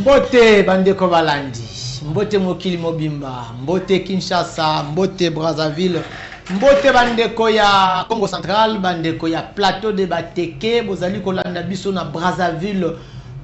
Mbote bandeko balandi, mbote mokili mobimba, mbote Kinshasa, mbote Brazzaville, mbote bandeko ya Congo Central, bandeko ya Plateau de Bateke, bozali kolanda biso na Brazzaville,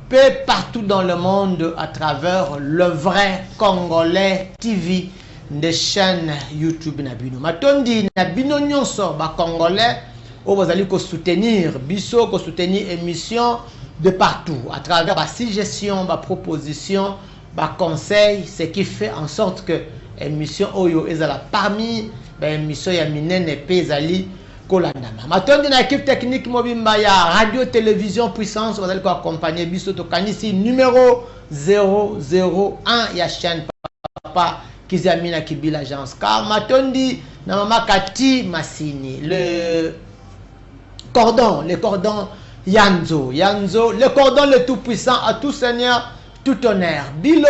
peu partout dans le monde à travers le vrai Congolais TV, des chaînes YouTube na bino. Matondi na bino nyonso ba Congolais, o bozali ko soutenir biso, ko soutenir émission de partout, à travers ma suggestion, ma proposition, ma conseil, ce qui fait en sorte que l'émission Oyo est là parmi les émissions Yaminene et Pezali Kolandama. Maintenant, dans l'équipe technique Mobimba, il y a radio, télévision, puissance, vous allez accompagner Biso Tokanisi, numéro 001, il y a chaîne Papa Kizamina Kibi l'agence. Car Matondi, Namama Kati Massini, le cordon Yanzo, le cordon le tout-puissant, à tout seigneur, tout honneur. Bilo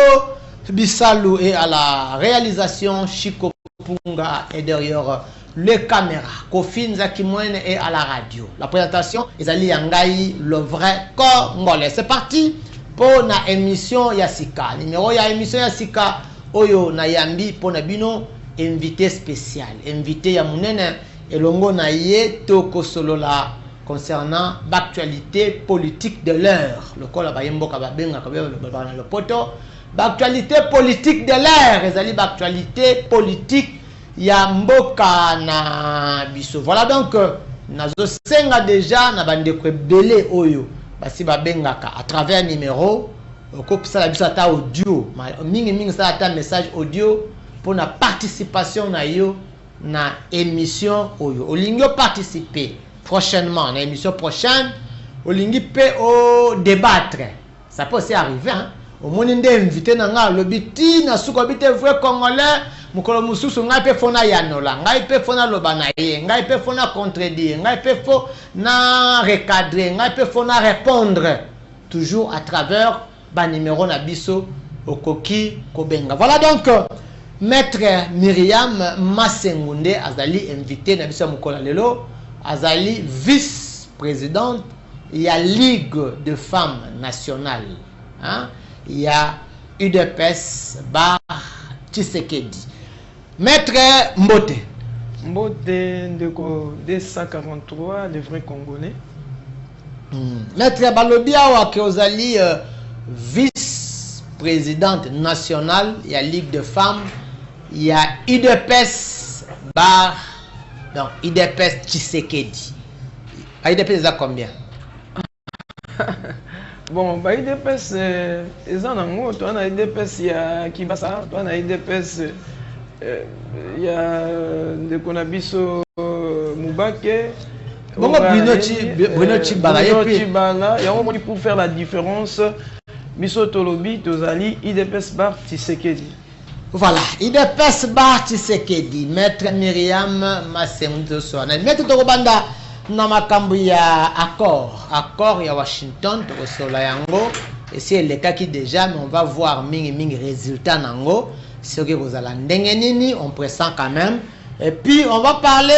Bissalou est à la réalisation, Chico Punga est derrière les caméras. Kofin Zakimoine est à la radio. La présentation, Ezali Yangai, le vrai Congolais. C'est parti pour la émission Yassika. Numéro ya émission Yassika, Oyo Nayambi, pour Nabino, invité spécial. Invité Yamunene, et Longo Naye, Toko Solola. Concernant l'actualité politique de l'heure. Le col a le poto. L'actualité politique de l'heure. Et l'actualité politique Yamboka na biso. Voilà donc, nazo senga déjà na bande ko belé oyo. Basi babengaka à travers numéro ko ça la bisata audio. Mingi ça ata message audio pour na participation na yo na émission oyo. Olingyo participer prochainement, dans l'émission prochaine, au lingi peut au débattre. Ça peut aussi arriver, hein. Au moins, on est invité dans le biti, na soukobite vrai congolais, mukolo mususu ngai pe fona yanola, ngai pe fona lobanaye, ngai pe fona contredire, ngai pe fona recadrer, ngai pe fona répondre. Toujours à travers ba numéro na biso okoki kobenga. Voilà donc maître Myriam Massengunde azali invité na biso mukola lelo. Azali vice-présidente, il y a Ligue de femmes nationales, hein? Il y a UDPS Bar Tshisekedi. Maître Mbote. Mbote Ndeko 243, les vrais Congolais. Maître Balobia Wake Ozali vice-présidente nationale, il y a Ligue de femmes, il y a UDPS Bar. Donc, IDPS Tshisekedi. IDPS, ça combien? Bon, IDPS, ils en ont toi, on a IDPS, il y a Kibasa, toi, on a IDPS, il y a des Konabiso Moubake. Bon, Bruno Chibala, il y a un moment pour faire la différence. Biso Tolobi, Tozali, IDPS Bar Tshisekedi. Voilà, IDPS Bar Tshisekedi, maître Myriam Massengunde Soana. Maître Tokobanda namakambu ya accord ya Washington tokosola yango et c'est le cas qui déjà mais on va voir mingi résultat nango ce que vous allez ndenge nini on pressent quand même et puis on va parler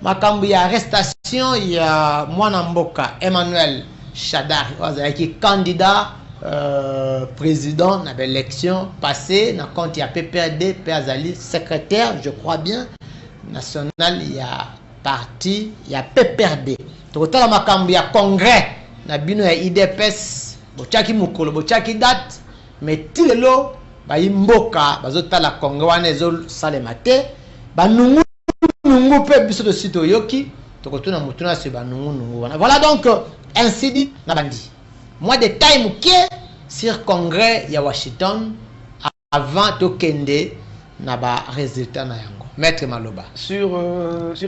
makambu ya arrestation ya mwana mboka Emmanuel Shadari qui candidat président dans l'élection passée, dans compte il y a PPRD, Azali, secrétaire, je crois bien, national, il y a parti, il y a PPRD. Donc, il y a congrès, il y a IDPS, il y a date, mais tout le lot, il y a mboka, il y a congrès, il y a salemate, il voilà donc, ainsi dit, moi, des time qui sur congrès ya Washington avant de kende naba résultat na yango. Maître Maloba. Sur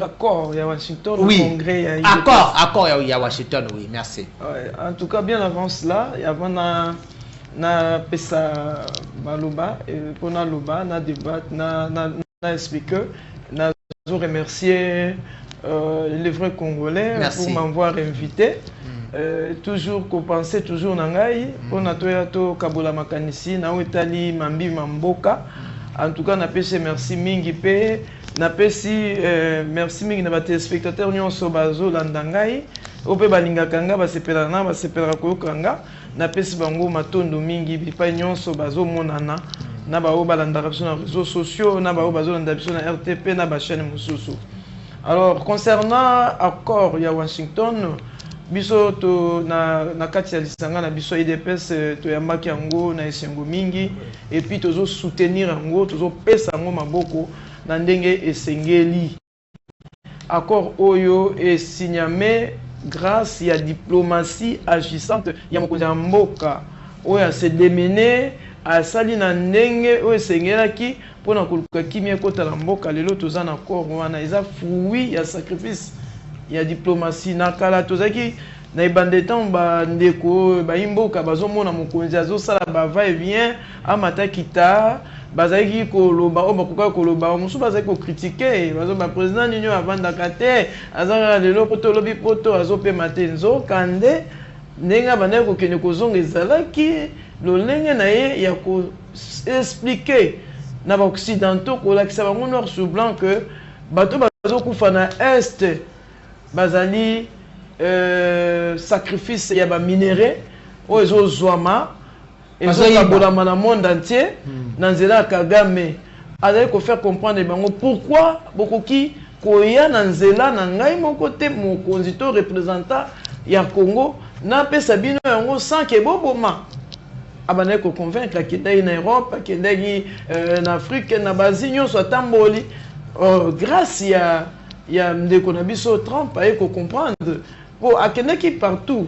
accord ya Washington, oui. Congrès ya accord ya Washington, oui, merci. Ouais, en tout cas, bien avant cela, il y avait na pesa Maloba pour na loba na débat na speaker na remercier les vrais Congolais. Merci. Pour m'avoir invité. Toujours qu'on pensait toujours nangai on a to kabola makanisi na wetali mambi mamboka en tout cas na pese merci mingi pe na pesi merci mingi na ba téléspectateurs nyonso bazo landangai ope balingaka nga basepelaka basepelaka koyoka nga napesi bango matondo mingi bipai nyonso bazomonana na bao balandaka biso na réseaux sociaux na bao bazolanda biso na RTP na bachaîne mosusu. Alors concernant accord ya Washington biso to na kati ya lisanga na biso IDPS to yambaki yango na esengo mingi et puis tozo soutenir yango tozo pesa yango maboko na ndenge esengeli. Accord oyo est signé grâce à la diplomatie agissante ya mokonzi ya mboka oyo a se démené a sali na ndenge oyo esengelaki mpona koluka kimia ekota na mboka lelo toza na accord wana eza fruit ya sacrifice ya diplomatie na kala tozaki na ibande temps bandeko bayimboka bazomona mokonzi azosala bava et vient amata kita bazaki koloba o bakoka koloba musu bazaki ko critiquer bazo ba président nino avandaka te azanga lelo poto lobi poto azope matenzo kande nenga bana ko kene ko zonga ezalaki lolenge na ye ya ko expliquer na ba occidentaux ko lakisa bango noir sur blanc que bato bazo kufa na est bazali sacrifice ya ba minéraux o ezo zwama ezokabolama na monde entier na nzela Kagame azali ko faire comprendre bango pourquoi bokoki koya na nzela na ngai moko te mokonzi to représentant ya Congo na pesa bino yango sans que boboma abana ko convaincre akendaki na Europe akendaki na Afrique na Asie nyonso atamboli grâce ya ndeko na biso Trump aye ko comprendre po akendaki partout.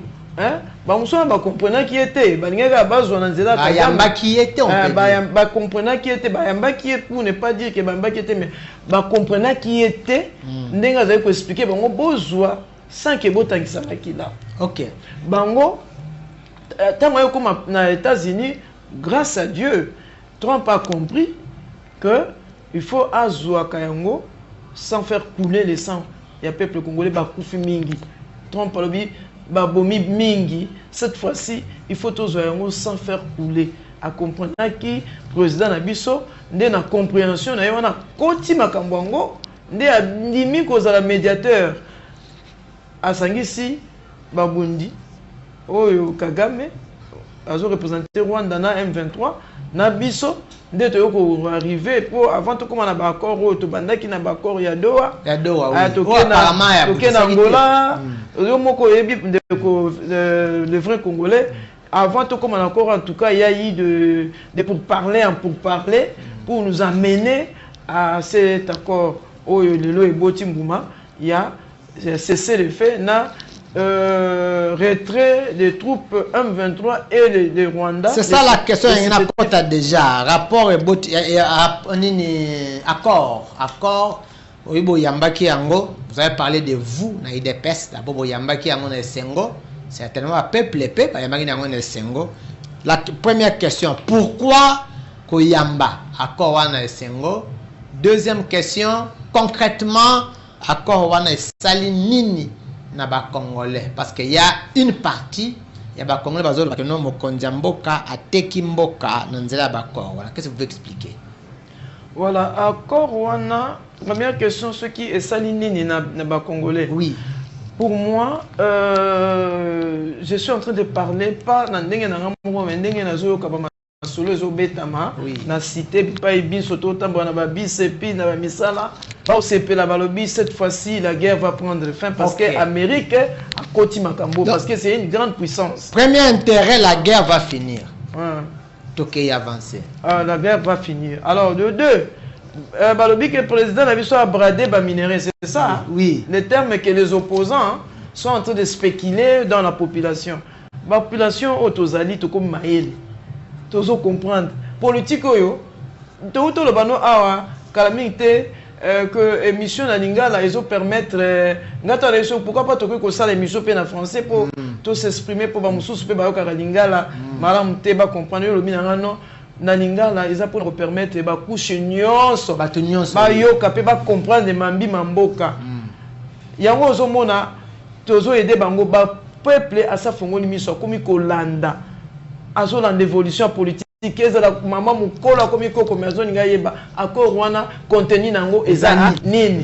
Bamusona ba comprendre qui était balingaka bazwa na nzela ka yamba qui était ba comprendre qui était ba yamba qui est pour ne pas dire que ba yamba qui était mais ba comprendre qui était ndenga za ko expliquer bango bozwa sans que botangisa makila. OK Bango tant que comme na États-Unis grâce à Dieu Trump a compris que il faut azwa kayango sans faire couler le sang ya peuple congolais ba kufi mingi. Trump a dit babomi mingi cette fois-ci il faut tous sans faire couler à comprendre qui président Nabiso ndé na compréhension na yona koti makambwango ndé adimi kozala médiateur asangisi babundi oyo Kagame azo représenter Rwanda na M23 na biso ndé toyoko arriver pour avant tout comme on a ba accord to bandaki na ba accord ya Doha tokena Angola yo moko yebi le vrai Congolais avant tout comme on a accord en tout cas il y a eu de pour parler pour nous amener à cet accord oyo lelo eboti mbuma il y a cessé le fait na retrait des troupes M23 et de Rwanda. C'est ça la question, il y en a pas déjà. Rapport et accord. Oibo Yambaki Yango, vous avez parlé de vous, na IDPS, d'abord Yambaki Yango na Sengo, certainement à peuple épais, Yambaki Yango na Sengo. La première question, pourquoi Koyamba accord wana Sengo? Deuxième question, concrètement, accord wana Salinini na ba Congolais, parce qu'il y a une partie il y a ba Congolais bazolo ba no mokonzi mboka ateki mboka na nzela ba accord. Voilà, qu'est-ce que vous pouvez expliquer? Voilà, accord wana première question ce qui est salinini na ba Congolais. Oui. Pour moi je suis en train de parler pas na ndenge na ngambo mais ndenge na zo ka ba solo zo betama na cité pa biso to tambo na ba bisepi na ba misala. Cette fois-ci, la guerre va prendre fin parce que l'Amérique a continué Makambo, parce que c'est une grande puissance. Premier intérêt, la guerre va finir. Toké avancé. La guerre va finir. Alors, de deux, le président a bradé les minéraux, c'est ça? Oui. Les termes que les opposants sont en train de spéculer dans la population. La population, autosali, tout comme Maël. Tout comprendre. Politique, tout le bano awa, calamité. Que émission na lingala ils ont permettre ngata réseau pourquoi pas tokoki ko sala émission pe na français pour tout s'exprimer pour ba mususu pe ba yoka lingala malam te ba comprendre le minanga non na lingala ils pour permettre ba couche nyonso ba nyonso ba yoka pe ba comprendre mambi mamboka yango ozomona tozo aider bango ba peuple asa fongoli miso komi ko landa azo landa évolution politique maman mukola komi koko maison nga yeba accord wana contenu nango ezana nini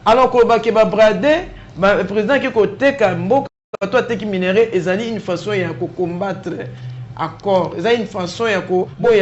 alors ko ba ke ba brader Le président qui côté Kambo, toi qui minéré, ils ont une façon de combattre accord. Ils ont une façon de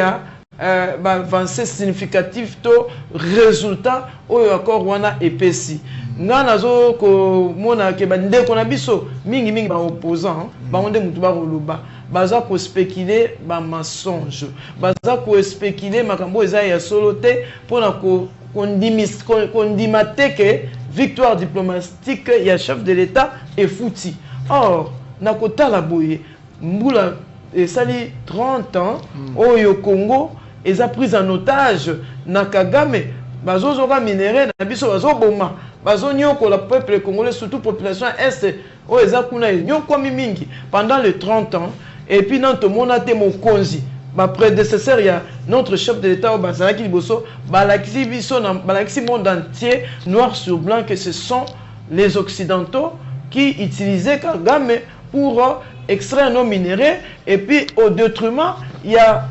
avancer significatif to résultat au accord wana epesi. Nga nazo ko mona ke bande ko na biso mingi ba opposant ba onde mutu ba koloba baza ko spéculer ba mensonge baza ko spéculer makambo eza ya solo te pona ko kondimate ke victoire diplomatique ya chef de l'État est fouti. Or na kotala boye mbula esali 30 ans au Congo eza prise en otage na Kagame bazozo ka minéré na biso bazo boma bazo nyoko la peuple congolais surtout population est o eza kuna nyoko mingi pendant les 30 ans et puis dans tout monde a été mokonzi ba prédécesseur ya notre chef de l'État bazalaki liboso balakisi biso na balakisi monde entier noir sur blanc que ce sont les occidentaux qui utilisaient Kagame pour extraire nos minéraux et puis au détriment il y a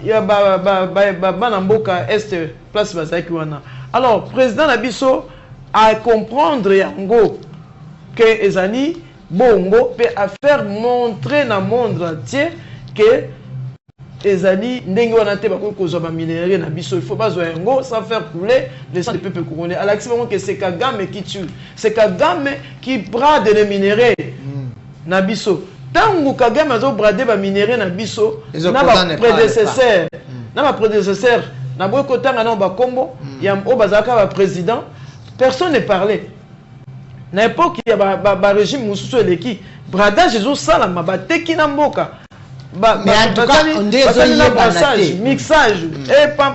Banamboka Est place bazaki wana. Alors président Nabiso a comprendre yango que ezali bongo peut à faire montrer na monde entier que ezali ndenge wana te bako kozwa ba minéraux na biso il faut bazwa yango sans faire couler le sang du peuple congolais. Alors que c'est Kagame qui tue, c'est Kagame qui brade les minéraux na biso. Tango Kagame azo brader ba minéraux na biso na ba prédécesseur na boy kotanga na ba kombo ya o bazaka ba président personne ne parlait. Na époque il y a ba régime mususu eleki bradage ezo sala mabateki na mboka mais en tout cas on dit mixage et pam.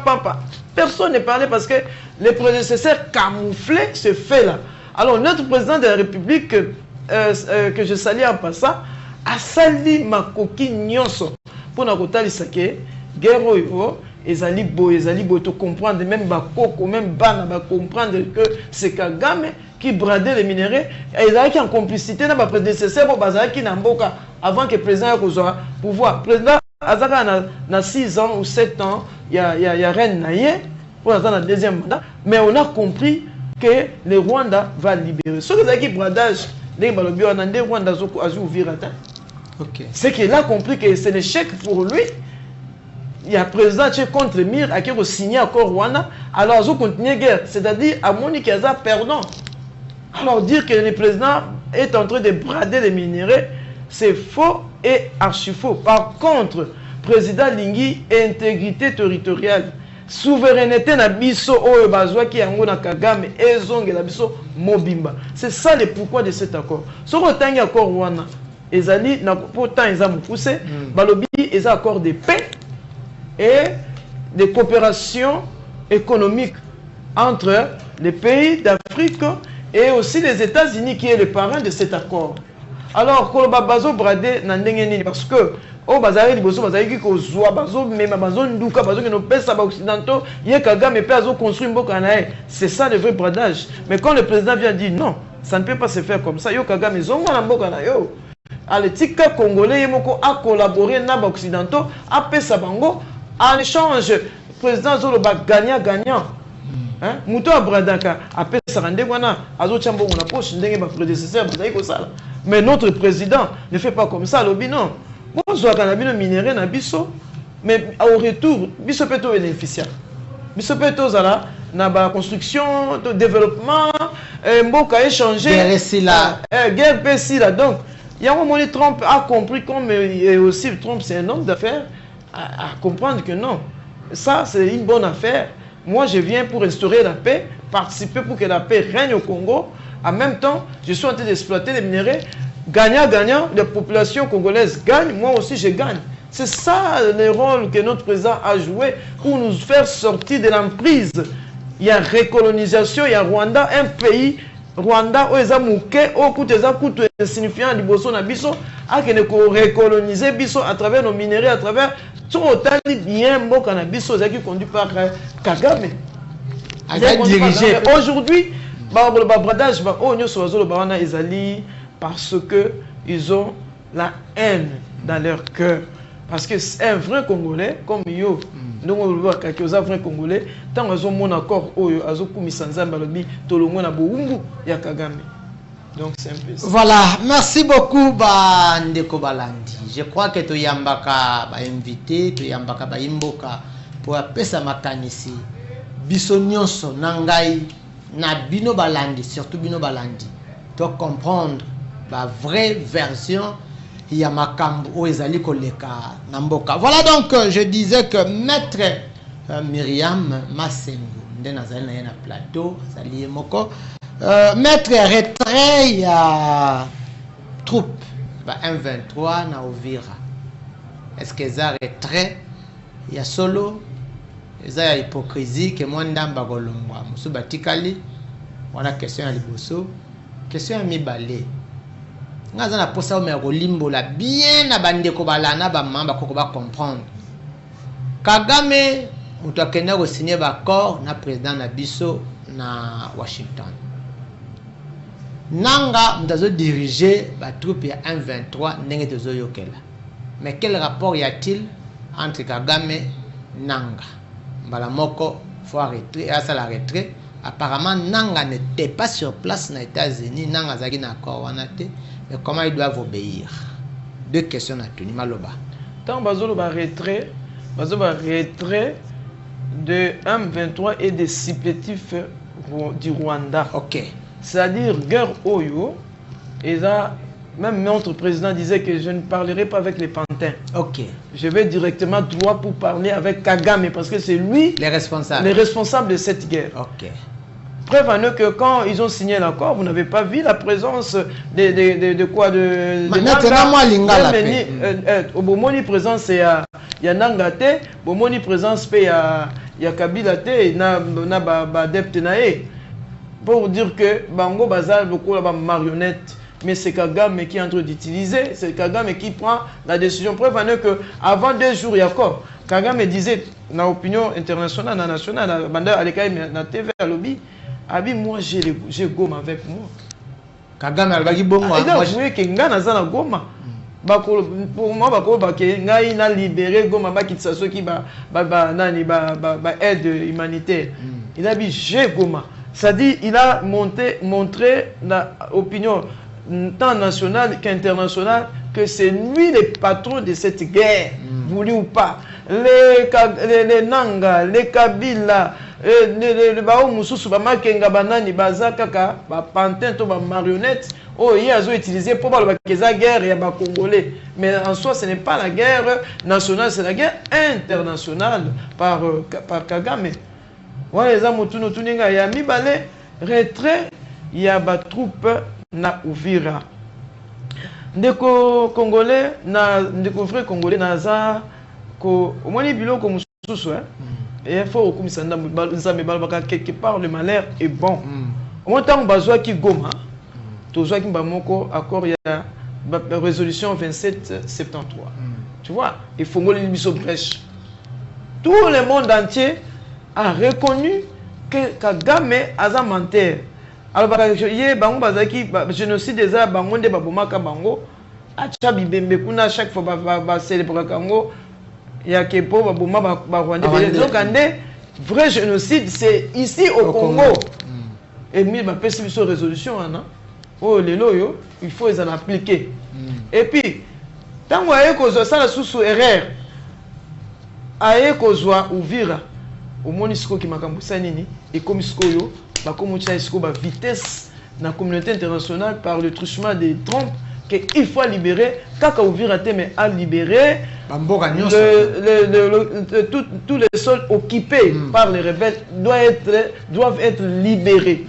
Personne ne parlait parce que les prédécesseurs camouflaient ce fait là. Alors notre président de la République que je salue en passant a sali makoki nyonso pour na kotalisa ke guerre oyo ezali bo to comprendre même bakoko même bana ba comprendre que c'est Kagame qui bradait les minéraux et ils avaient en complicité na ba prédécesseur bo bazaki na mboka avant que président ya kozwa pouvoir. Président azaka na 6 ans ou 7 ans il y a reine naye pour attendre le deuxième mandat, mais on a compris que le Rwanda va libérer. Ce que zaki bradage les balobi on ande Rwanda zoko azu ouvrir ata. Okay. C'est qu'il a compris que c'est un échec pour lui. Il y a président contre Mir à qui a signé accord Rwanda. Alors, ils ont continué la guerre. C'est-à-dire, à Monique Kaza perdant. Alors, dire que le président est en train de brader les minéraux, c'est faux et archi faux. Par contre, président Lingui, intégrité territoriale, souveraineté na biso oyo bazwa ki yango na Kagame ezonge na biso mobimba. C'est ça le pourquoi de cet accord. Ce qu'on a accord Rwanda. Ezali na pourtant ils ont poussé balobi les accords de paix et de coopération économique entre les pays d'Afrique et aussi les États-Unis qui est le parrain de cet accord. Alors koloba bazo brade na ndenge nini parce que o bazali liboso bazali ko zwa bazo mema bazo nduka bazo ke no pesa ba occidentaux ye Kagame pe azo construire mboka na e. C'est ça le vrai bradage. Mais quand le président vient dire non, ça ne peut pas se faire comme ça. Yo Kagame zonga na mboka na yo. Tika congolais yemoko a collaboré na ba occidentaux a pesa bango en échange président zoloba gagnant hein muto abradaka a pesa rande wana azo chambo na poche ndenge ba prédécesseur bazai ko sala. Mais notre président ne fait pas comme ça lobi non bon zo kana bino minéraux na biso mais au retour biso peto bénéficiaire biso peto zala na ba construction de développement mboka échanger guerre pesi là donc Yamomoni Trump a compris comme et aussi Trump c'est un homme d'affaires à comprendre que non, ça c'est une bonne affaire. Moi je viens pour restaurer la paix, participer pour que la paix règne au Congo. En même temps, je suis en train d'exploiter les minéraux. Gagnant, les populations congolaises gagnent, moi aussi je gagne. C'est ça le rôle que notre président a joué pour nous faire sortir de l'emprise. Il y a recolonisation, il y a Rwanda, un pays Rwanda o eza muke o kuteza kutu insignifiant liboso na biso akene ko recoloniser biso à travers nos minéraux à travers tout otali bien mboka na biso zaki conduit par Kagame dirigé aujourd'hui ba bradage ba o nyoso bazolo ba wana ezali parce que ils ont la haine dans leur cœur parce que c'est un vrai Congolais comme yo donc on voit que les vrai Congolais tant qu'ils ont mon accord oyo azokumisa nzamba lobi tolongo na boumbu ya Kagame Donc c'est un peu ça. Voilà, merci beaucoup Ndeko Balandi. Je crois que tu yambaka ba invité, tu yambaka ba imboka pour apesa makanisi. Biso nyonso nangai na bino Balandi, surtout bino Balandi. Tu comprendre la vraie version ya makambo o ezali koleka na mboka. Voilà donc je disais que maître Myriam Masengo ndenazali na ye na plateau, azali moko maître retrait ya troupe ba M23 na Uvira. Est-ce que ça retrait ya solo eza ya hypocrisie que moi ndamba kolongwa musu batikali wana question ya liboso question ya mibale ngaza na posa o me kolimbola bien na bandeko balana ba mamba koko ba comprendre Kagame mutu akenda ko signer ba accord na président na biso na Washington. Nanga mtazo diriger ba troupe ya M23 ndenge tozo yokela. Mais quel rapport y a-t-il entre Kagame Nanga? Mbala moko faut arrêter à la retraite. Apparemment Nanga n'était pas sur place aux États-Unis, Nanga zaki na accord wanate, mais comment ils doivent obéir? Deux questions à Tony Maloba. Tant bazolo ba retrait de M23 et des supplétifs du Rwanda. OK. C'est-à-dire, guerre Oyo, et là, même notre président disait que je ne parlerai pas avec les pantins. OK. Je vais directement droit pour parler avec Kagame, parce que c'est lui les responsables de cette guerre. OK. Preuve en est que quand ils ont signé l'accord, vous n'avez pas vu la présence de quoi de Nanga. Au Bomoni présence, il y a Nangate, Bomoni présence, il y a Kabila, il y a adepte nae. Pour dire que Bango Bazar, beaucoup la marionnette, mais c'est Kagame qui est en train d'utiliser, c'est Kagame qui prend la décision. Preuve en est que avant 2 jours, il y a quoi Kagame disait, dans l'opinion internationale, nationale, à la TV, à lobby, Abi, moi j'ai Goma avec moi. Kagame a dit bon moi. Il a joué que Ngana Zana Goma. Pour moi, il a libéré Goma qui aide humanitaire. Il a dit j'ai Goma. C'est-à-dire il a montré l'opinion tant nationale qu'internationale que c'est lui le patron de cette guerre, voulu ou pas. Les Nanga, les Kabila, les Bao Moussousou, Makenga Banani, Bazakaka, Pantin, marionnette, ils ont utilisé pour la guerre et les Congolais. Mais en soi, ce n'est pas la guerre nationale, c'est la guerre internationale par Kagame. Ouais, les amis, il y a Mibale, retrait, il y a des troupes na Uvira. Ndeko Congolais, ndeko frère Congolais, naza ko au moins bilo comme sous et il faut comme ça quelque part le malheur est bon. Au moins tant besoin qui goma, toujours qui bamoko accord il y a résolution 2773. Tu vois, il faut ngoler biso brèche. Tout le monde entier a reconnu que Kagame a un menteur. Alors, bango bazaki génocide des a bango de babomaka bango a chabi bembe kuna chaque fois ba célébrer kango ya kepo baboma ba Rwandais. Donc ande vrai génocide c'est ici au Congo. Et mi ba pesi biso résolution ana. Oh lelo yo, il faut les en appliquer. Et puis tango aye kozwa sala susu erreur. Aye kozwa Uvira. Au monisco qui makambo sanini et comme yo comme la vitesse dans la communauté internationale par le truchement des trompes qu'il faut libérer. Kaka Uvira mais à libérer tous les sols occupés par les rebelles doivent être libérés.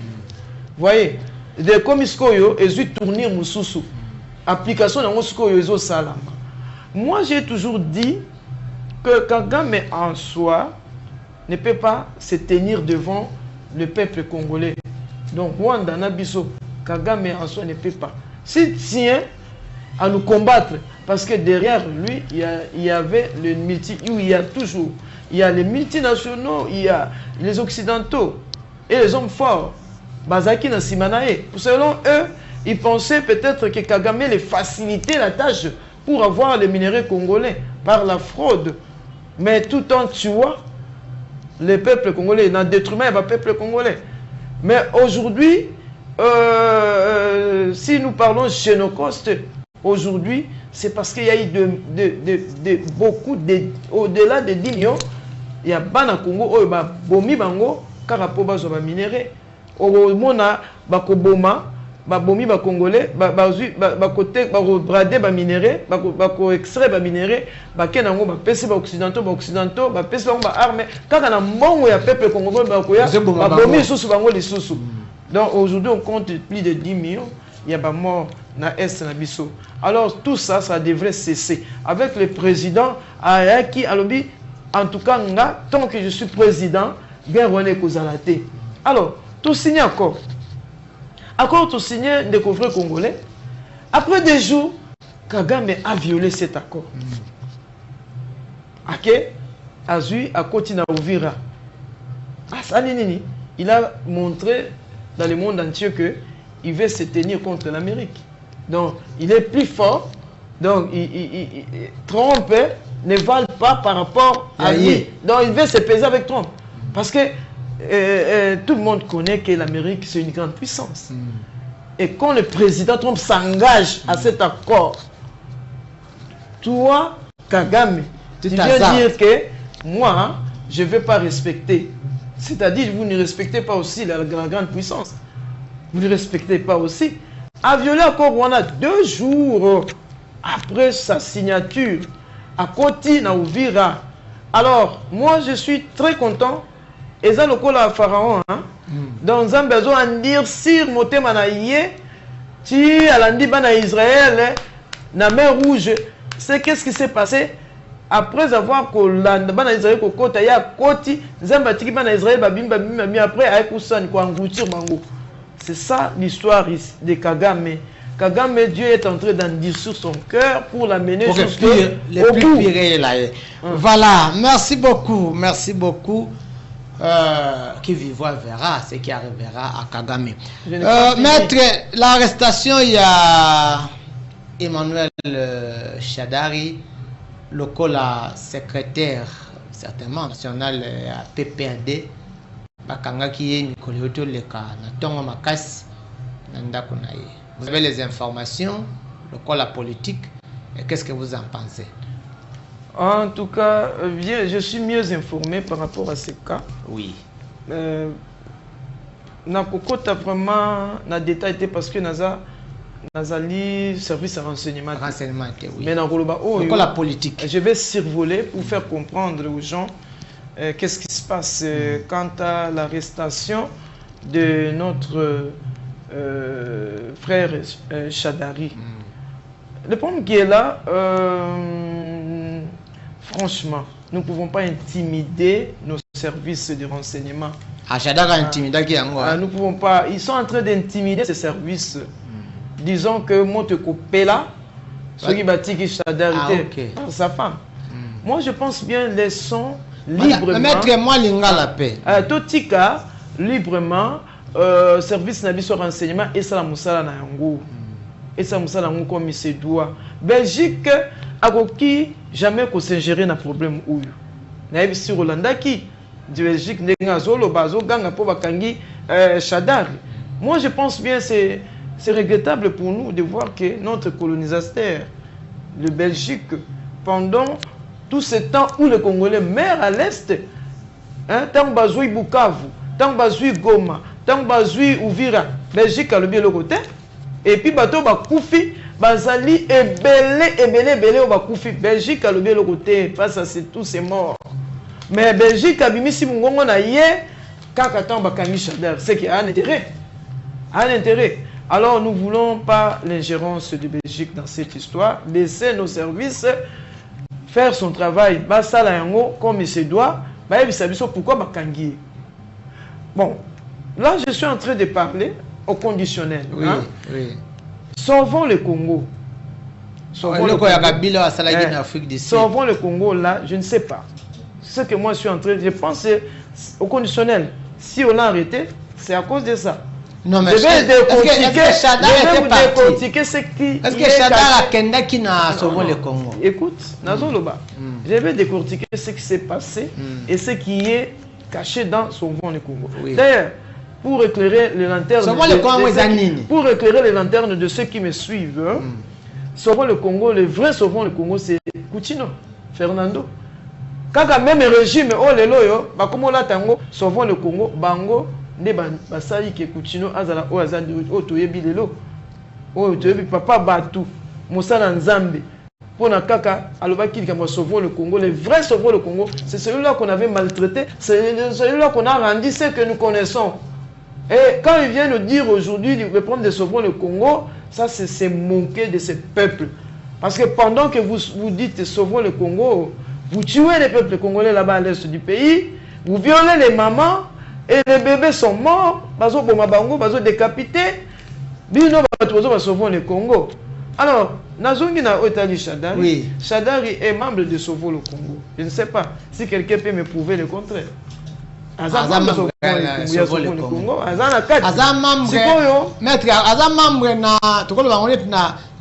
Vous voyez, des komiskoyo et tournir mususu application dans muskoyo ezo salama. Moi j'ai toujours dit que Kagame en soi ne peut pas se tenir devant le peuple congolais. Donc, Rwanda Nabiso, Kagame en soi ne peut pas. S'il tient à nous combattre, parce que derrière lui, il y avait le il y a toujours, il y a les multinationaux, il y a les occidentaux et les hommes forts. Bazaki na Simanae. Selon eux, ils pensaient peut-être que Kagame les facilitait la tâche pour avoir les minéraux congolais par la fraude. Mais tout en tuant le peuple congolais, dans le détriment du peuple congolais. Mais aujourd'hui, si nous parlons Génocoste, aujourd'hui, c'est parce qu'il y a eu beaucoup, au-delà de 10 millions, il y a Bana Congo, il y a Bomi Bango, Karapoba Zoba Minéré, au Mona, Bakoboma, Babomi Bakongolais, Bakote, Bakobradé Baminéré, Bako extrait Baminéré, Bakenango, Bapesi Occidentaux, Bapesi Bango Armée, quand on a bon, il y a peuple congolais, Babomi Soussou Bango, les Soussou. Donc aujourd'hui, on compte plus de 10 millions. Il y a pas mort dans l'Est na biso. Alors tout ça, ça devrait cesser. Avec le président qui a lobby, en tout cas, tant que je suis président, bien René Kozalate. Alors, tout signé accord. Accord tout signé de couvrir congolais. Après des jours, Kagame a violé cet accord. Ok? Azui a continué à ouvrir. Il a montré dans le monde entier qu'il veut se tenir contre l'Amérique. Donc, il est plus fort. Donc, Trump ne vale pas par rapport à lui. Donc, il veut se peser avec Trump. Parce que tout le monde connaît que l'Amérique, c'est une grande puissance. Et quand le président Trump s'engage à cet accord, toi, Kagame, tu viens dire que moi, je ne vais pas respecter. C'est-à-dire, vous ne respectez pas aussi la grande puissance. Vous ne respectez pas aussi. A violé l'accord Rwanda 2 jours après sa signature à Koti na Uvira. Alors, moi, je suis très content. Et ça, le col à Pharaon, dans un besoin de dire, si Motema na yé, tu as l'andi bana Israël, na mer rouge, c'est qu'est-ce qui s'est passé? Après avoir que bana Israël kokota ya Koti, Zamba tiki bana Israël babim après avec Oussan ko engloutir bango. C'est ça l'histoire de Kagame. Kagame, Dieu est en train d'en dire sur son cœur pour l'amener jusqu'au bout. Voilà, merci beaucoup, merci beaucoup. Qui vivra verra ce qui arrivera à Kagame. Maître, l'arrestation, il y a Emmanuel Shadari, le secrétaire certainement national à PPRD. Vous avez les informations, la politique, et qu'est-ce que vous en pensez? En tout cas, je suis mieux informé par rapport à ce cas. Oui. Nakokota vraiment na détail parce que Nazali service à renseignement. Renseignement, oui. Mais dans la politique. Je vais survoler pour faire comprendre aux gens qu'est-ce qui se passe quant à l'arrestation de notre frère Shadari. Le problème qui est là, franchement, nous ne pouvons pas intimider nos services de renseignement. Nous ne pouvons pas. Ils sont en train d'intimider ces services. Disons que Moteko Pela, ceux qui bâtissent Shadari, sa femme. Moi, je pense bien, laissons librement. Maître, moi, la paix. Totika, librement, service nabiso renseignement et ça la musala na yango. Et ça musala yango comme il se doit. Belgique, akoki jamais qu'on s'ingérer na problème ou. Na yebisi Rolanda qui de Belgique ndenga zolo bazo ganga po bakangi Shadari. Moi je pense bien c'est regrettable pour nous de voir que notre colonisateur, le Belgique, pendant tout ce temps où les Congolais meurent à l'Est, tant bazoui Bukavu, tant bazoui Goma, tant bazoui Uvira, Belgique a le bien le côté, et puis bateau bakoufi, bazali ebele au bakoufi, Belgique a le bien le côté, face à tous ces morts. Mais Belgique a bimisi mungongo na yé, kakatan bakangi Shadari, c'est qu'il y a un intérêt. Un intérêt. Alors nous ne voulons pas l'ingérence de Belgique dans cette histoire, laisser nos services faire son travail, basala yango comme il se doit, pourquoi bakangi. Bon, là je suis en train de parler au conditionnel. Oui, oui. Sauvons le Congo. Sauvons le Congo là, je ne sais pas. Ce que moi je suis en train de... Je pense au conditionnel. Si on l'a arrêté, c'est à cause de ça. Non, mais est-ce que Shadar a Kenda qui n'a sauvé le Congo? Écoute, je vais décortiquer ce qui s'est passé et ce qui est caché dans Sauvons le Congo. Oui. D'ailleurs, pour éclairer les lanternes pour éclairer les lanternes de ceux qui me suivent. Hein. Sauvons le Congo, le vrai sauvons le Congo, c'est Coutinho, Fernando. Quand même régime, oh les loyo, bah comme on l'a tango, sauvons le Congo, bango, ne basali que Coutinho, azala, oh azali, oh toyebi lelo, oh toyebi papa batu, Moussa Nzambe. Pour na kaka, alobaki comme sauvons le Congo, le vrai sauvons le Congo, c'est celui-là qu'on avait maltraité, c'est celui-là qu'on a rendu ce que nous connaissons. Et quand il vient nous dire aujourd'hui le problème de sauvons le Congo, ça c'est manquer de ce peuple. Parce que pendant que vous dites sauvons le Congo, vous tuez les peuples congolais là-bas à l'est du pays, vous violez les mamans et les bébés sont morts, bazo bomabango, bazo décapité, bino bazo sauvons le Congo. Alors, Nazongi na Otali Chadari, oui. Chadari est membre de Sauvons le Congo. Je ne sais pas si quelqu'un peut me prouver le contraire. Azam membre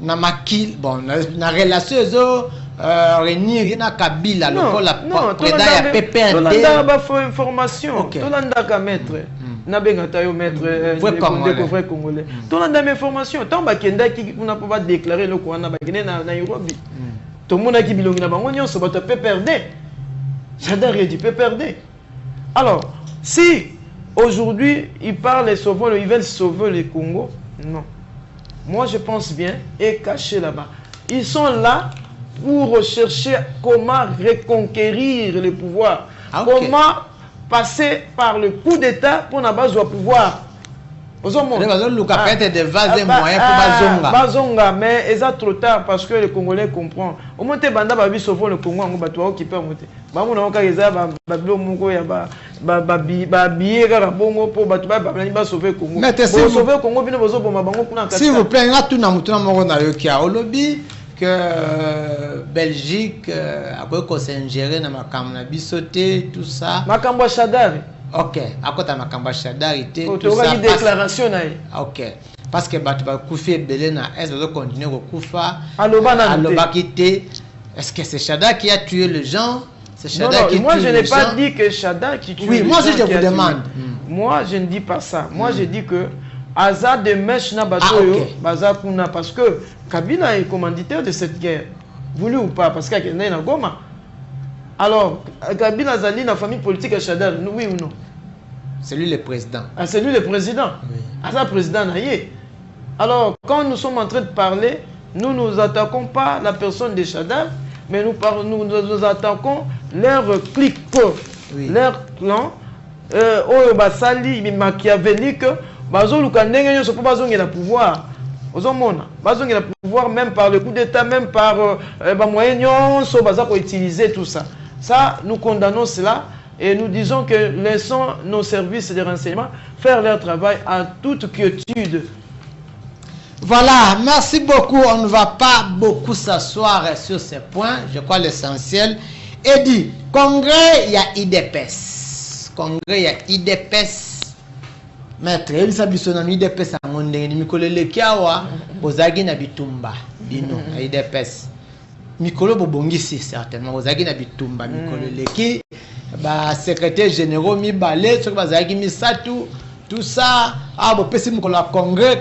na makil bon na relation zo renir na Kabila lokola président ya PPRD. Tolanda ba information. Tolanda ka maître. Na benga tayo maître vrai congolais. Tolanda mes informations. Tant ba kenda ki kuna pas déclarer le ko na ba kende na Nairobi. To mona ki bilongi na bango nyonso ba to PPRD. Chadari dit PPRD. Alors, si aujourd'hui ils parlent et ils veulent sauver le Congo, non. Moi je pense bien, et caché là-bas. Ils sont là pour rechercher comment reconquérir le pouvoir. Okay. Comment passer par le coup d'État pour n'avoir pas pouvoir. Bazonga, mais ils ont trop tard parce que les Congolais comprennent. Au moins, banda babi sauver le Congo, on va qui peut monter. Bamu na okaza bablo moko ya ba biye kaka bongo pour batu ba sauver le Congo. Pour sauver le Congo, bino bozo boma bango kuna kata. S'il vous plaît, ngatuna mutuna moko na yokia olobi que Belgique a quoi s'ingérer na makambo na bisoté tout ça. Makambo Chadari. Ok, à côté de ma campagne d'arrêter. Tout ça. Une déclaration. Ok, parce que tu vas couper Belena, est-ce que tu continuer à couper est-ce que c'est Chada qui a tué les gens? C'est Chada qui moi je n'ai pas dit que Chada qui tue. Oui, moi je vous demande. Moi je ne dis pas ça. Moi je dis que Azad de Mesh na Batoyo, Bazakuna, parce que Kabila est commanditaire de cette guerre. Voulu ou pas, parce qu'il y a Goma. Alors, Kabila Zali, la famille politique à Chadar, oui ou non? C'est lui le président. Ah, c'est lui le président. Oui. Ah, ça, président Naye. Alors, quand nous sommes en train de parler, nous ne attaquons pas la personne de Chadar, mais nous attaquons leur clique, oui. Leur clan, Basali, machiavélique, Bazo Lukandenge, ne sont pas besoin de pouvoir. Besoin de pouvoir, même par le coup d'État, même par moyens, pour utiliser tout ça. Ça, nous condamnons cela et nous disons que laissons nos services de renseignement faire leur travail en toute quiétude. Voilà, merci beaucoup. On ne va pas beaucoup s'asseoir sur ces points. Je crois l'essentiel est dit. Congrès, il y a IDPS. Congrès, il y a IDPS. Maître, il s'habille dans IDPS à mon dernier. Mikolo Lekiawa, Ozagi Nabitumba. Bino, IDPS. Mikolo Bobongisi, certainement. Ozagi Nabitumba. Mikolo Leki. Secrétaire général Mibale, ce que Bazagi Misatu. Tout ça, le congrès,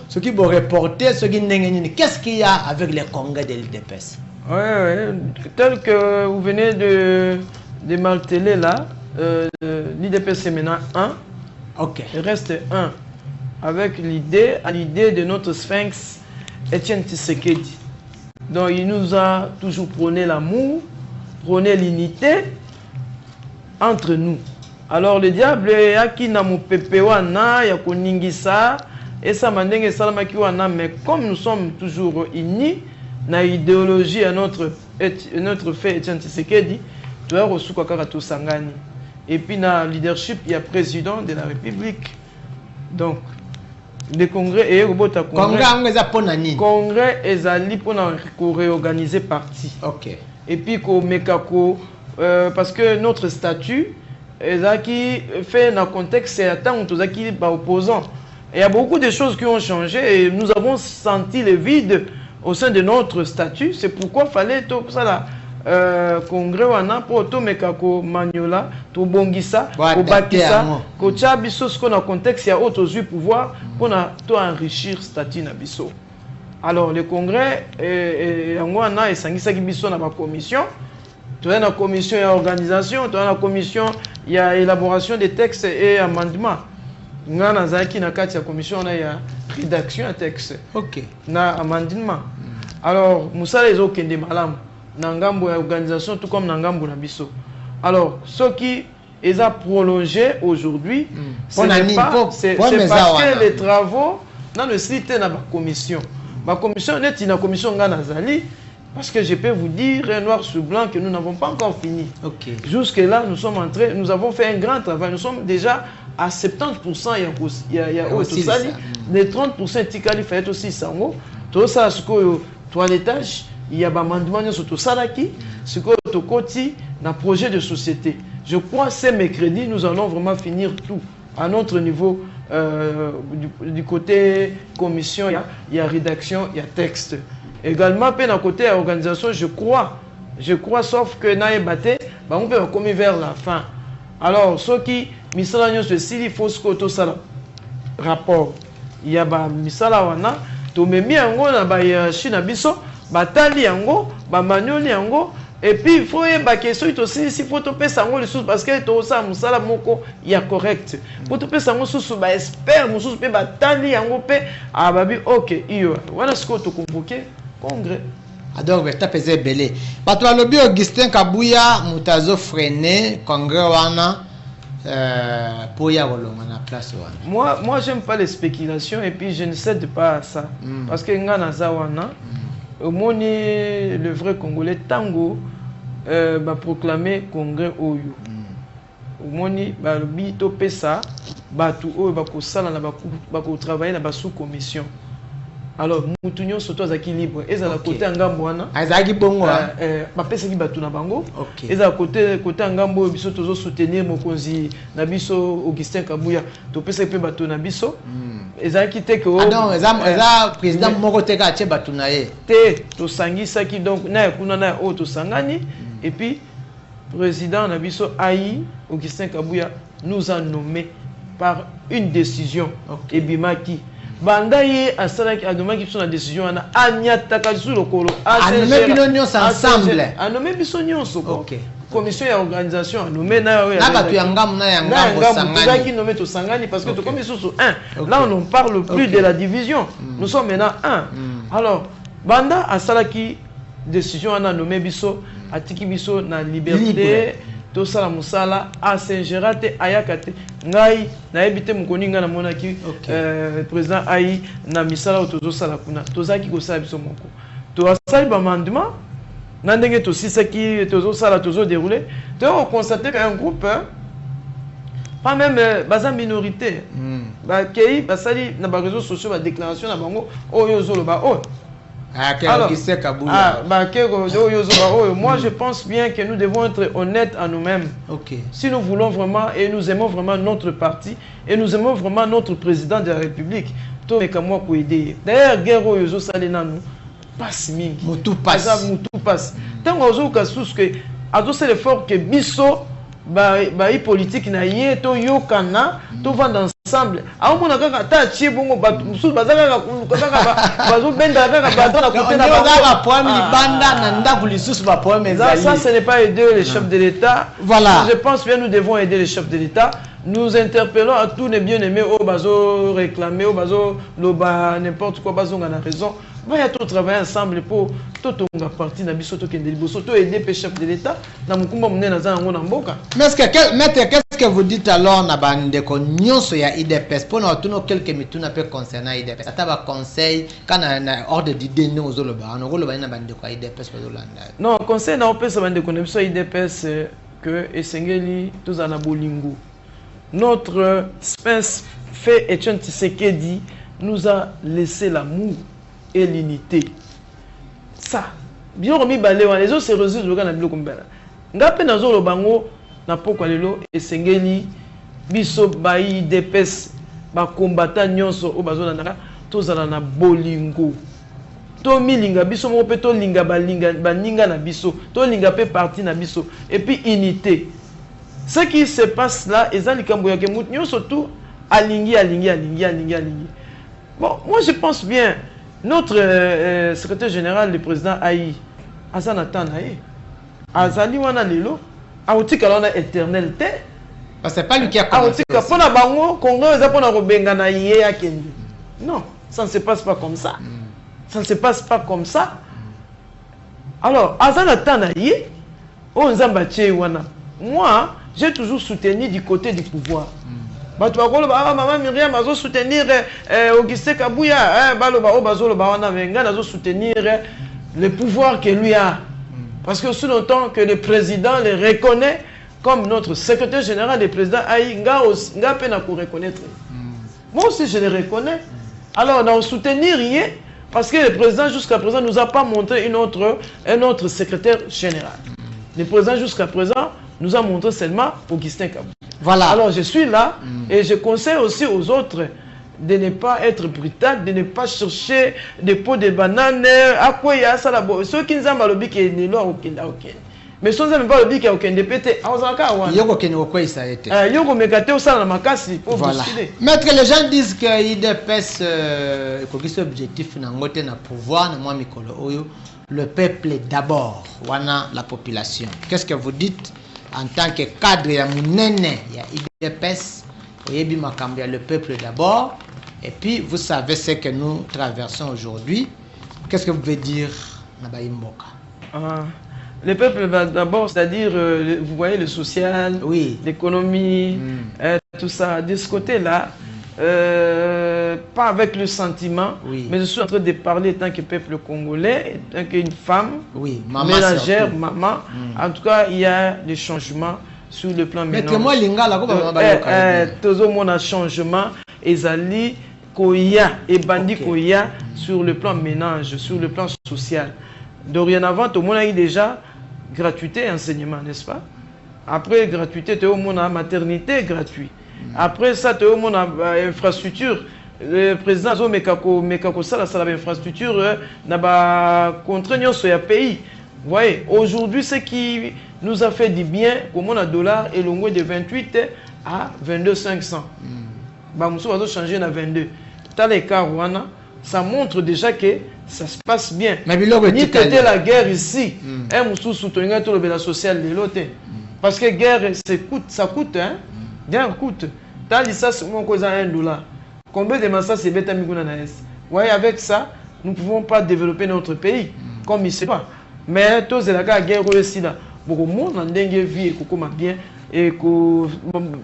ce qui vont reporter, ce qui n'est qu'est-ce qu'il y a avec les congrès de l'IDPS? Oui, tel que vous venez de marteler là, l'IDPS est maintenant 1. Ok. Il reste 1. Avec l'idée de notre sphinx, Étienne Tshisekedi. Donc il nous a toujours prôné l'amour, prôné l'unité entre nous. Alors le diable a qui n'a mon pepewana ya koningisa et ça mandenge salamaki wana, mais comme nous sommes toujours unis na idéologie à notre fait Étienne Tshisekedi tu as reçu quoi tout sangani et puis na leadership il y a président de la République donc le congrès et robota congrès ezali pona ko réorganiser parti. OK. Et puis ko mekako parce que notre statut qui fait dans le contexte, c'est attendre qui est opposant. Il y a beaucoup de choses qui ont changé et nous avons senti le vide au sein de notre statut. C'est pourquoi il fallait tout ça là, congrès wana po to meka ko maniola to bongisa ko bakisa ko tia biso ce qu'on a contexte ya auto zui pouvoir pour na to enrichir statut na biso. Alors le congrès yango wana esangisa ki biso na ba commission. Tu as une commission et organisation, tu as une commission il y a élaboration des textes et amendements. Nous avons une commission il y a rédaction de texte. OK. Na amendement. Alors Moussa les autres qui malam nangambo organisation tout comme nangambo na biso. Alors ce qui est à prolonger aujourd'hui, c'est parce que les travaux dans le site na ba commission. Ma commission est une commission Ganazali. Parce que je peux vous dire, noir sur blanc, que nous n'avons pas encore fini. Okay. Jusque-là, nous avons fait un grand travail. Nous sommes déjà à 70%. Il y a aussi ça. Les 30% Tikali fait aussi ça. Tout ça, c'est que toilettage, il y a un amendement sur tout ça qui, c'est que tout côté d'un projet de société. Je crois que c'est mercredi, nous allons vraiment finir tout à notre niveau. Du côté commission, il y a rédaction, il y a texte. Également, à côté organisation, je crois, sauf que naïbaté, on peut commis vers la fin. Alors, ceux qui misala ceci, il faut que tout ça rapport. Il y a ba misala wana, to memi ango na ba hiérarchie na biso, batali ango, ba manueli ango. Et puis, il faut que ce soit aussi, il faut que ça soit parce que tout ça, musala moko, il y a correct. Pour que ça soit ba expert, musu pe batali ango pe, ah babi, ok, iyo. Wana ce que tu convoqué. Congrès. Alors, tu as pesé belé. Parce que le Augustin Kabouya, Moutazo freiné, congrès wana, pour y avoir la place. Moi, j'aime pas les spéculations et puis je ne cède pas à ça. Parce que Ngana Zawana, au monde, le vrai Congolais, Tango, va proclamer congrès Oyo. Au monde, le bito pesa, batu Oyo, va travailler dans la sous-commission. Alors, Moutounion surtout Zaki libre. Et à la côté Angambouana. Azaki bongo. Bapesa ki batu na bango. Et à côté Angambo biso tozo soutenir mokonzi na biso Augustin Kabouya. To pesa pe batu na biso. Ezaki te ko. Ah non, eza président moko te ka tie batu na ye. Te to sangisa ki donc na kuna na o to sangani et puis président na biso Ayi Augustin Kabouya nous a nommé par une décision et bimaki Bandaye a salaki a demandé qu'il soit la décision ana anyata kazu lokolo a nommé binonyo ensemble a nommé bisonyo soko OK commission et organisation a nommé na batu yangam na yangam sangani qui nommé to sangani parce que to comme sous 1 là on ne parle plus de la division nous sommes maintenant 1 alors banda a salaki décision ana nommé biso atiki biso na liberté to sala musala a Saint-Gérard ayakate ngai na ebité mukoni nga na monaki président Ayi na misala otozo sala kuna tozaki ko sala biso moko to asali ba mandement na ndenge to sisaki tozo sala tozo dérouler to on constate qu'un groupe pas même baza minorité ba kei basali na ba réseaux sociaux ba déclaration na bango oyo zolo ba o. Alors, moi je pense bien que nous devons être honnêtes à nous-mêmes. Si nous voulons vraiment et nous aimons vraiment notre parti et nous aimons vraiment notre président de la République, d'ailleurs, Guerrero Yozo Salenanu passe mingi. Moutou passe. Tant que c'est l'effort que Bisso politique na yé to yokana to vendre ensemble a mona kaka ta tie bongo batu musu bazaka kaka bazo benda kaka bato na côté na ba poème libanda na ndaku lisusu ba poème ezali ça ce n'est pas aider les chefs de l'État. Voilà, je pense bien nous devons aider les chefs de l'État. Nous interpellons à tous les bien-aimés au bazo réclamer au bazo loba n'importe quoi bazo on a raison. Il y a tout travailler ensemble pour tout on parti na biso to kende liboso to aider les chefs de l'État na mukumba mune na zango na mboka. Mais qu'est-ce que vous dites alors na bande ko nyonso ya IDPS pour nous tout quelques mituna peut concernant IDPS ata ba conseil kana na ordre d'idée no zoloba on roloba na bande ko IDPS ko zolanda. Non, conseil na opesa bande ko biso IDPS que esengeli tous ana bolingo. Notre Spence fait Etienne Tshisekedi nous a laissé l'amour et l'unité. Ça, bien remis balewa les autres se résoudent le gars na bilo kombela. Ngape na zo lo bango na poko lelo esengeli biso bayi DPS ba combattant nyonso o bazona naka tozala na bolingo. to milinga biso mo pe to linga baninga na biso to linga pe parti na biso et puis unité. Ce qui se passe là ezali likambo ya ke mutu nyonso tout alingi. Bon, moi je pense bien notre secrétaire général, le président Aïe Azana Tanae Azali wana lelo aotika lona éternel te parce que c'est pas lui qui a commencé. Aotika pona bango Congo eza pona robenga na yé ya kende. Non, ça ne se passe pas comme ça. Ça ne se passe pas comme ça. Alors, Azana Tanae on nzamba tché wana. Moi, j'ai toujours soutenu du côté du pouvoir. Maman Myriam a soutenir Augustin Kabouya, a soutenir le pouvoir que lui a. Parce que sous longtemps que le président le reconnaît comme notre secrétaire général, le président Aïe, nga peine à reconnaître. Moi aussi je le reconnais. Alors on a soutenu rien parce que le président jusqu'à présent nous a pas montré un autre secrétaire général. Le président jusqu'à présent nous a montré seulement Augustin Kabouya. Voilà. Alors je suis là et je conseille aussi aux autres de ne pas être brutal, de ne pas chercher des pots de bananes. À quoi il y a ça là-bas? Ceux qui nous ont dit qu'il y a aucun. Mais ceux qui n'ont pas dit qu'il y a aucun député, il y a aucun ça a été. Il y a aucun makasi pour bousculer. Maître, les gens disent qu'il dépasse objectif na pouvoir, le peuple d'abord, la population. Qu'est-ce que vous dites? En tant que cadre, il y a IDPS, le peuple d'abord, et puis vous savez ce que nous traversons aujourd'hui. Qu'est-ce que vous pouvez dire, Nabaïmboka? Le peuple d'abord, c'est-à-dire, vous voyez, le social, oui, l'économie, tout ça. De ce côté-là, pas avec le sentiment, oui, mais je suis en train de parler en tant que peuple congolais, en tant qu'une femme, oui, ménagère, maman. En tout cas, il y a des changements sur le plan ménage. Mais moi, tout le monde a changement. Ezali Koya et Bandi Koya sur le plan ménage, sur le plan social. Dorénavant, tout le monde a eu déjà gratuité et enseignement, n'est-ce pas? Après gratuité, tout le monde a maternité gratuite. Après ça, tout le monde a infrastructure. Le président a Mekako ça, la infrastructure n'a pas contraint sur le pays. Vous voyez, aujourd'hui, ce qui nous a fait du bien, au monde à dollar est longué de 28 à 22 500. Nous avons changé à 22. Ça montre déjà que ça se passe bien. Mais ni traiter la guerre ici, soutenir tout le social de l'autre. Parce que guerre, ça coûte, hein? Guerre coûte. T'as dit ça, c'est mon cousin $1. Combien de massas c'est bêta miguna naes? Vous voyez, avec ça, nous ne pouvons pas développer notre pays comme il se doit. Mais tous les guerre aussi là. Beaucoup de monde en dingue vie et comment bien et que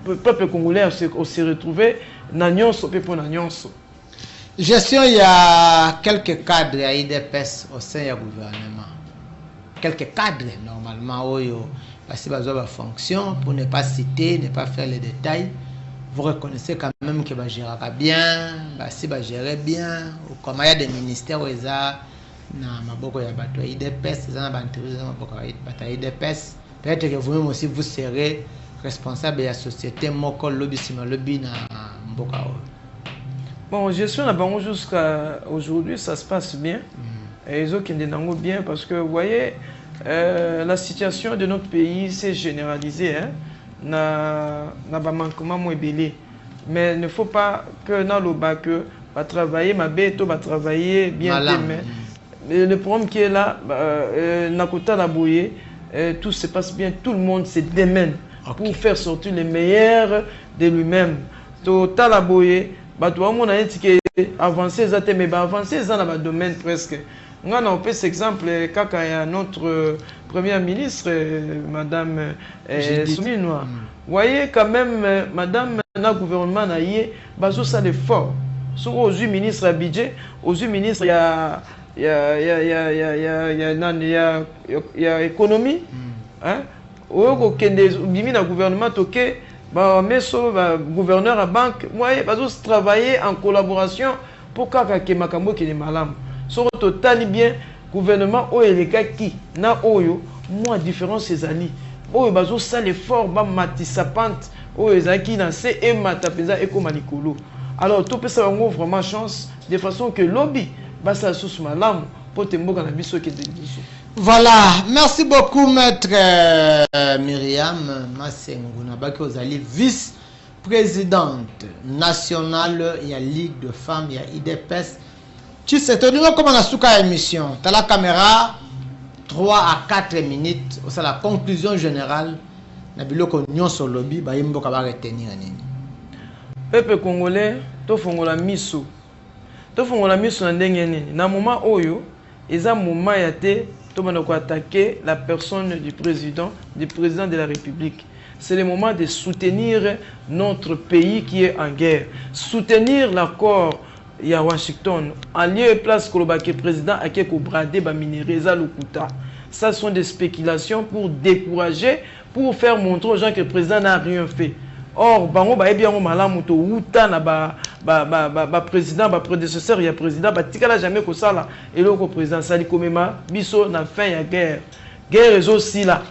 le peuple congolais se retrouvé n'agnon sopé pour n'agnon. Gestion, il y a quelques cadres à IDPS au sein du gouvernement. Quelques cadres, normalement, parce que besoin fonction, pour ne pas citer, ne pas faire les détails. Vous reconnaissez quand même que gérera bien, si gérer bien, ou comme il y a des ministères où ils ont maboko ya bato IDPS, ils ont IDPS. Peut-être que vous-même aussi vous serez responsable de la société moko lobby sima lobby na mboka. Bon, gestion là jusqu'à aujourd'hui, ça se passe bien. Et ils ont bien parce que vous voyez, la situation de notre pays s'est généralisée. Hein? Na ba manquement moins belé. Mais il ne faut pas que dans le bas que va travailler ma bête va travailler bien. Mais le problème qui est là, Nakota la bouillé, tout se passe bien, tout le monde se démène pour faire sortir les meilleurs de lui-même. Total la bouillé. Tout le monde a dit que avancer mais avancer dans le domaine presque. On a un peu cet exemple quand il y a notre première ministre, Madame Souminois. Vous voyez quand même, Madame le gouvernement a eu ça l'effort. Sur aux ministres à budget, aux ministres il y a économie. Au gouvernement toqué. Mais le gouverneur à banque, moi, je travailler en collaboration pour que Makambo qui est malade. Sur le total, bien, gouvernement, les gars qui, na oyo, moi, différence ces années. Oh, bazo ça l'effort, ba matisapante, oh, les qui na c'est et matapeza et comme alikolo. Alors, tout peut ça vraiment chance, de façon que lobby, bah ça sous malam, pour te mboka na biso ke de biso. Voilà, merci beaucoup maître Myriam Masengo nabaki ozali vice-présidente nationale ya Ligue de femmes ya IDPS. Tu sais comment on a souka émission. Tu as la caméra 3 à 4 minutes, c'est la conclusion générale. Na biloko nyonso lobby ba yimboka ba retenir nini. Peuple congolais to fongola miso. To fongola miso na ndenge nini. Na moment oyo eza moment ya te to bana ko attaquer la personne du président de la République. C'est le moment de soutenir notre pays qui est en guerre. Soutenir l'accord ya Washington en lieu et place kolobaki président akeko brader ba minéreza lokuta. Ça sont des spéculations pour décourager, pour faire montrer aux gens que le président n'a rien fait. Or, bango ba ebi yango malamu to uta na ba président, ba prédécesseur ya président ba tikala jamais ko sala eloko président sali komema biso na fin ya guerre. Guerre est aussi là.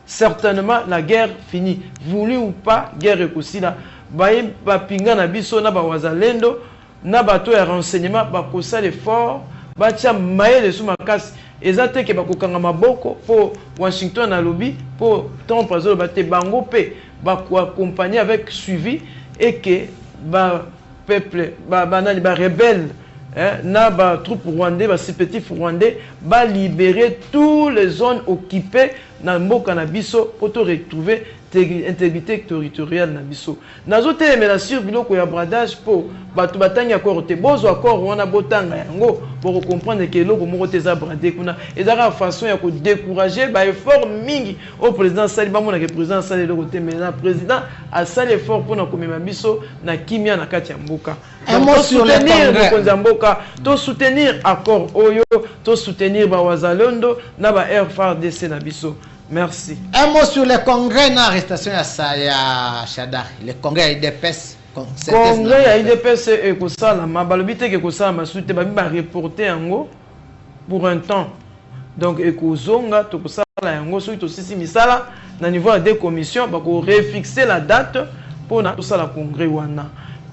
Certainement la guerre finie. Voulu ou pas, guerre est aussi là. Ba pinga na biso na ba wazalendo na bato ya renseignement ba kosa l'effort ba tia maele sous makasi. Ezate ke ba kokanga maboko pour Washington na lobby pour Trump azolo ba te bango pe ba ko accompagner avec suivi et que ba peuple ba rebelle na ba troupes rwandais ba supplétifs rwandais ba libérer toutes les zones occupées na mboka na biso pour te retrouver intégrité territoriale na biso. Nazote mais sur biloko ya bradage pour batu batanga accord te bozo accord wana botanga yango pour comprendre que loko moko te za brader kuna ezaka façon ya ko décourager ba effort mingi au président sali ba mona que président sali loko te mais na président a sali effort pour na komema biso na kimia na kati ya mboka. Donc soutenir le mboka, to soutenir accord oyo, to soutenir ba wazalondo na ba FARDC na biso. Merci. Un mot sur le congrès d'arrestation à Shadari, le congrès IDPS. Congrès à IDPS et Kosala, ma balobité que Kosala m'a soutenu, m'a reporté en haut pour un temps. Donc, Ekozonga, Tokosala, en haut, surtout aussi misala, na niveau des commissions, bah qu'on refixer la date pour na tout ça la congrès wana.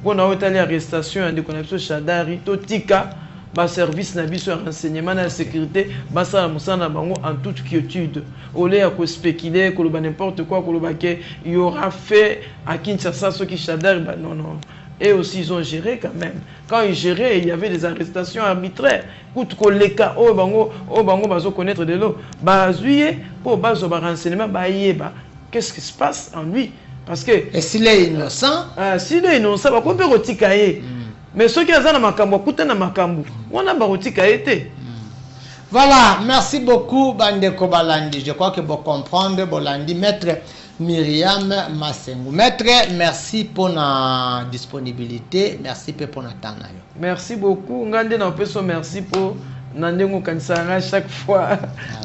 Pour na hôtel arrestation de connexion Shadari, Totika. Ba service na biso renseignement na sécurité basa musana bango en toute quiétude au lieu de spéculer que n'importe quoi que il y aura fait à Kinshasa ce qui Shadar non et aussi ils ont géré quand même quand ils géraient il y avait des arrestations arbitraires coûte que les cas au bango bazo connaître de l'eau bazuye pour bazo ba renseignement ba yeba qu'est-ce qui se passe en lui parce que et s'il est innocent s'il est innocent ba ko pe rotikaye. Mais ceux qui ont na makambo kuta na makambo wana barotika été. Voilà, merci beaucoup Bandeko Balandi. Je crois que vous comprenez Bolandi maître Myriam Masengo. Maître, merci pour la disponibilité, merci pour notre temps. Merci beaucoup. Ngande na peso merci pour nandengo kansanga chaque fois.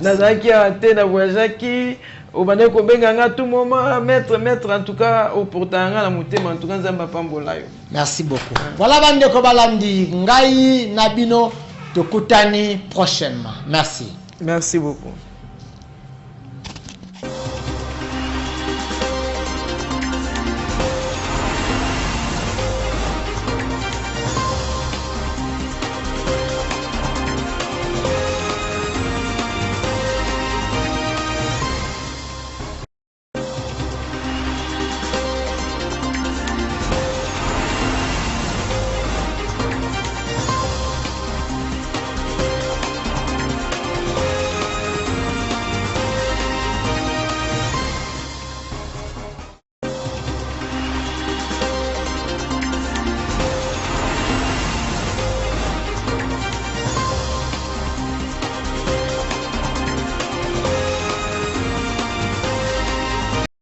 Nazaki ate na voyagaki obane ko benga tout moment maître en tout cas au portanga la mutema en tout cas nzamba pambolayo. Merci beaucoup. Voilà Bandeko Balandi ngai nabino tokutani prochainement. Merci. Merci beaucoup.